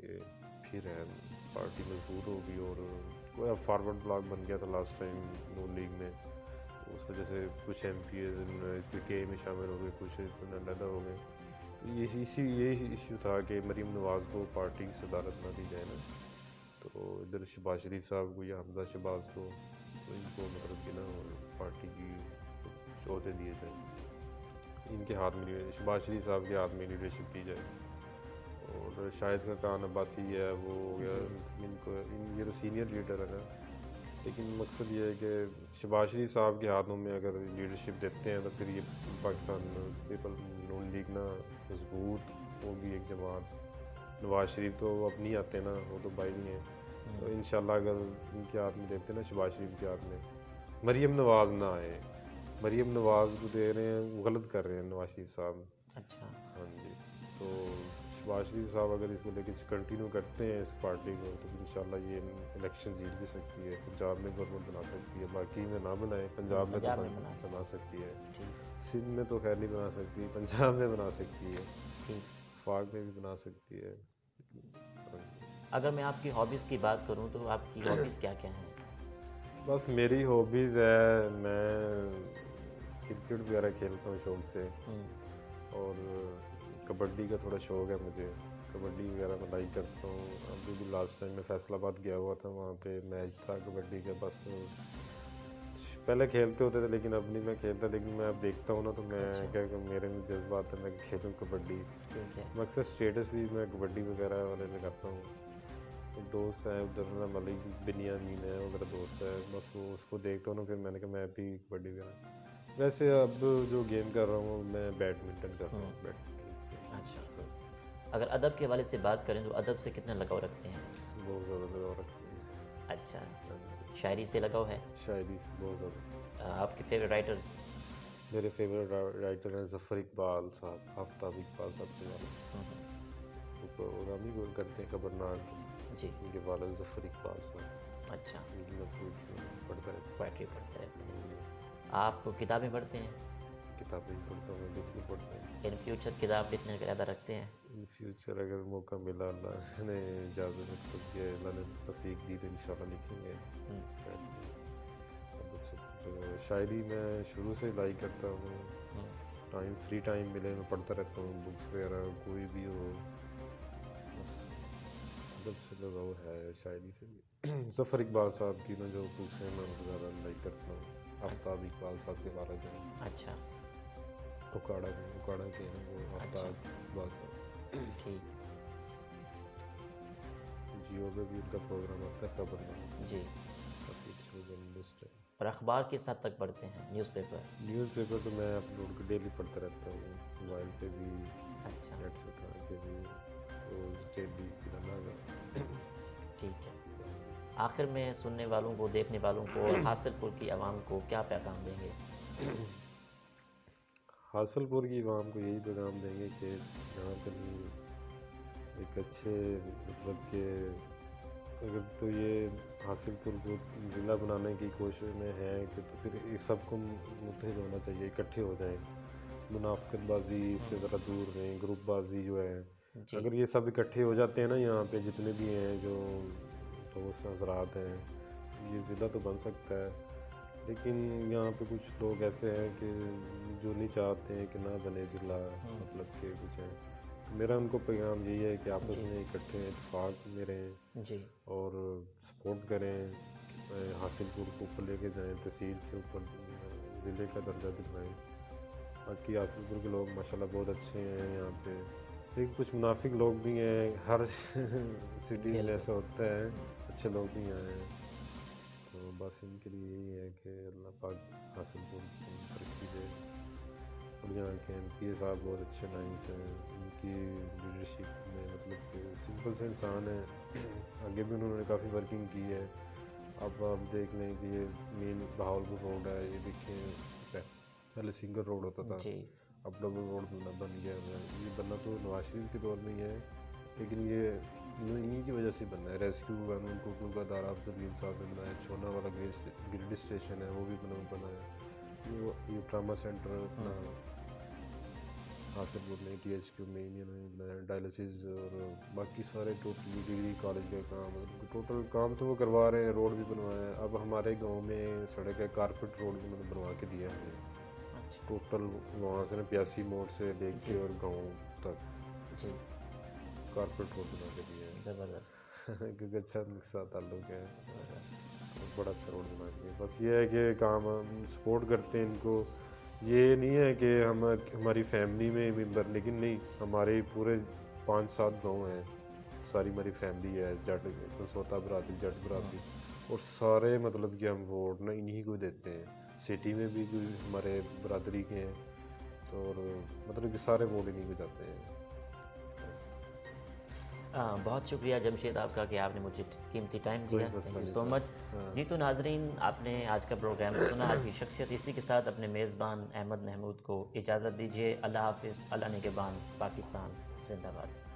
کہ پھر ہے پارٹی مضبوط ہوگی، اور کوئی فارورڈ بلاک بن گیا تھا لاسٹ ٹائم نون لیگ میں، اس وجہ سے کچھ M P As P T I میں شامل ہو گئے، کچھ علیحدہ ہو گئے. یہی ایشو تھا کہ مریم نواز کو پارٹی کی صدارت نہ دی جائے نا، تو ادھر شہباز شریف صاحب کو یا حمزہ شہباز کو، تو ان کو مطلب کہ نا پارٹی کی کچھ عہدے دیے جائیں، ان کے ہاتھ میں شہباز شریف صاحب کے ہاتھ میں لیڈرشپ دی جائے. اور شاہد خاقان عباسی ہے وہ ہو گیا، ان کو یہ تو سینئر لیڈر ہے نا، لیکن مقصد یہ ہے کہ شہباز شریف صاحب کے ہاتھوں میں اگر لیڈرشپ دیتے ہیں تو پھر یہ پاکستان پیپل نون لیگ نا مضبوط ہوگی ایک جماعت. نواز شریف تو اب نہیں آتے نا، وہ تو بھائی نہیں ہیں، تو انشاءاللہ اگر ان کے ہاتھ میں دیتے نا شہباز شریف کے ہاتھ میں، مریم نواز نہ آئے، مریم نواز کو دے رہے ہیں، غلط کر رہے ہیں نواز شریف صاحب. اچھا ہاں جی، تو شہباز شریف صاحب اگر اس کو لے کے کنٹینیو کرتے ہیں اس پارٹی کو، تو انشاءاللہ یہ الیکشن جیت بھی سکتی ہے، پنجاب میں گورنمنٹ بنا سکتی ہے. باقی میں نہ بنائے، پنجاب میں تو بنا سکتی ہے، سندھ میں تو خیر نہیں بنا سکتی، پنجاب میں بنا سکتی ہے، وفاق میں بھی بنا سکتی ہے. اگر میں آپ کی ہابیز کی بات کروں تو آپ کی ہابیز کیا کیا ہیں؟ بس میری ہابیز ہے، میں کرکٹ وغیرہ کھیلتا ہوں شوق سے، اور کبڈی کا تھوڑا شوق ہے مجھے، کبڈی وغیرہ میں لائک کرتا ہوں. ابھی بھی لاسٹ ٹائم میں فیصل آباد گیا ہوا تھا، وہاں پہ میچ تھا کبڈی کا. بس پہلے کھیلتے ہوتے تھے لیکن اب نہیں میں کھیلتا، لیکن میں اب دیکھتا ہوں نا تو میں کیا کہ میرے میں جذبات ہے میں کھیلوں کبڈی. میں اکثر اسٹیٹس بھی میں کبڈی وغیرہ والے لگاتا ہوں. ایک دوست ہے ادھر نا ملک بنیامین ہے، وہ میرا دوست ہے، بس وہ اس کو دیکھتا ہوں نا پھر میں نے کہا میں بھی کبڈی وغیرہ. ویسے اب جو گیم کر رہا ہوں میں بیڈمنٹن کر رہا ہوں. اچھا، اگر ادب کے حوالے سے بات کریں تو ادب سے کتنا لگاؤ رکھتے ہیں؟ بہت زیادہ لگاؤ رکھتے ہیں. اچھا، شاعری سے لگاؤ ہے؟ شاعری سے بہت زیادہ. آپ کے فیوریٹ رائٹر؟ میرے فیوریٹ رائٹر ہیں ظفر اقبال صاحب، آفتاب اقبال صاحب کے والد، وہ پروگرام ہی کرتے ہیں خبرناک، جی، ان کے والد ظفر اقبال صاحب. اچھا، ان کی میں پڑھتا رہتا ہوں. پوئٹری پڑھتے رہتے ہیں. آپ کتابیں پڑھتے ہیں؟ کتابیں پڑھتا ہوں، بالکل پڑھتا ہوں. ان فیوچر کتاب لکھنے کا ارادہ رکھتے ہیں؟ ان فیوچر اگر موقع ملا، اللہ نے اجازت مطلب کہ اللہ نے توفیق دی تو انشاءاللہ لکھیں گے. شاعری میں شروع سے لائک کرتا ہوں، فری ٹائم ملے میں پڑھتا رہتا ہوں، بکس وغیرہ کوئی بھی ہو، بس ادب سے لگاؤ ہے شاعری سے بھی. ظفر اقبال صاحب کی نا جو بکس ہیں میں ان کو زیادہ لائک کرتا ہوں. آفتاب اقبال صاحب کے والد ہیں. اچھا، اکاڑا کے ہیں وہ آفتاب اقبال صاحب. ٹھیک. جیو پہ بھی ان کا پروگرام آتا ہے خبرناک. جی، کافی اچھا جرنلسٹ ہے. اور اخبار کس حد تک پڑھتے ہیں؟ News paper? نیوز پیپر تو میں اپلوڈ ڈیلی پڑھتا رہتا ہوں، موبائل پہ بھی، اچھا، نیٹ سے اٹھا کے بھی، روز ڈیلی پڑھنا. ٹھیک ہے. آخر میں سننے والوں کو، دیکھنے والوں کو اور حاصل پور کی عوام کو کیا پیغام دیں گے؟ حاصل پور کی عوام کو یہی پیغام دیں گے کہ یہاں پہ ایک اچھے مطلب کہ اگر تو یہ حاصل پور کو ضلع بنانے کی کوشش میں ہے کہ تو پھر سب کو متحد ہونا چاہیے، اکٹھے ہو جائیں، منافقت بازی سے ذرا دور رہیں، گروپ بازی جو ہے. اگر یہ سب اکٹھے ہو جاتے ہیں نا یہاں پہ جتنے بھی ہیں جو دوست حضرات ہیں، یہ ضلع تو بن سکتا ہے. لیکن یہاں پہ کچھ لوگ ایسے ہیں کہ جو نہیں چاہتے ہیں کہ نہ بنے ضلع، مطلب کہ کچھ ہیں. تو میرا ان کو پیغام یہی ہے کہ آپس میں اکٹھے اتفاق میں رہیں جی، اور سپورٹ کریں، حاصل پور کو اوپر لے کے جائیں، تحصیل سے اوپر ضلع کا درجہ دلوائیں. باقی حاصل پور کے لوگ ماشاءاللہ بہت اچھے ہیں یہاں پہ، لیکن کچھ منافق لوگ بھی ہیں، ہر سٹیز میں ایسا ہوتا ہے، اچھے لوگ بھی آئے ہیں. تو بس ان کے لیے یہی ہے کہ اللہ پاک حاصل پور کو ترقی دے. اور جہاں کے ایم پی صاحب بہت اچھے لائنس ہیں، ان کی لیڈرشپ میں مطلب کہ سمپل سے انسان ہے، آگے بھی انہوں نے کافی ورکنگ کی ہے. اب آپ دیکھ لیں کہ یہ مین بہاولپور روڈ ہے، یہ دیکھیں پہلے سنگل روڈ ہوتا تھا، اب ڈبل روڈ بن گیا ہے. یہ بننا تو نواز شریف کے دور میں ہی ہے، لیکن یہ انہیں کی وجہ سے بننا ہے. ریسکیو وین کو کا دارا افضل صاحب نے بنایا، چھونا والا گریڈ اسٹیشن ہے وہ بھی بنا ہے، یہ ٹراما سینٹر اپنا حاصل پور میں THQ میں انہوں نے ڈائلسس اور باقی سارے ٹوٹل ڈگری کالج کا کام ٹوٹل کام تو وہ کروا رہے ہیں, روڈ بھی بنوایا ہے. اب ہمارے گاؤں میں سڑک ہے کارپیٹ روڈ بھی میں نے بنوا کے دیا ہے اچھا ٹوٹل وہاں سے 82 موڑ سے لے کے اور گاؤں تک جی کارپیٹ روڈ بنا کے دیا ہے زبردست کیونکہ اچھا ان کے ساتھ تعلق ہے, زبردست. بڑا اچھا روڈ بنا دیا. بس یہ ہے کہ کام ہم سپورٹ کرتے ہیں ان کو. یہ نہیں ہے کہ ہماری فیملی میں ممبر, لیکن نہیں ہمارے پورے 5-7 گاؤں ہیں, ساری ہماری فیملی ہے, جٹ کنسوتا برادری, جٹ برادری, اور سارے مطلب کہ ہم ووٹ نا انہی کو دیتے ہیں. سٹی میں بھی کوئی ہمارے برادری کے ہیں تو اور مطلب کہ سارے ووٹ انہی کو جاتے ہیں. بہت شکریہ جمشید آپ کا کہ آپ نے مجھے قیمتی ٹائم دیا, تھینک یو سو مچ. جی تو ناظرین, آپ نے آج کا پروگرام سنا, آج کی شخصیت. اسی کے ساتھ اپنے میزبان احمد محمود کو اجازت دیجیے. اللہ حافظ. اللہ نگہبان. پاکستان زندہ باد.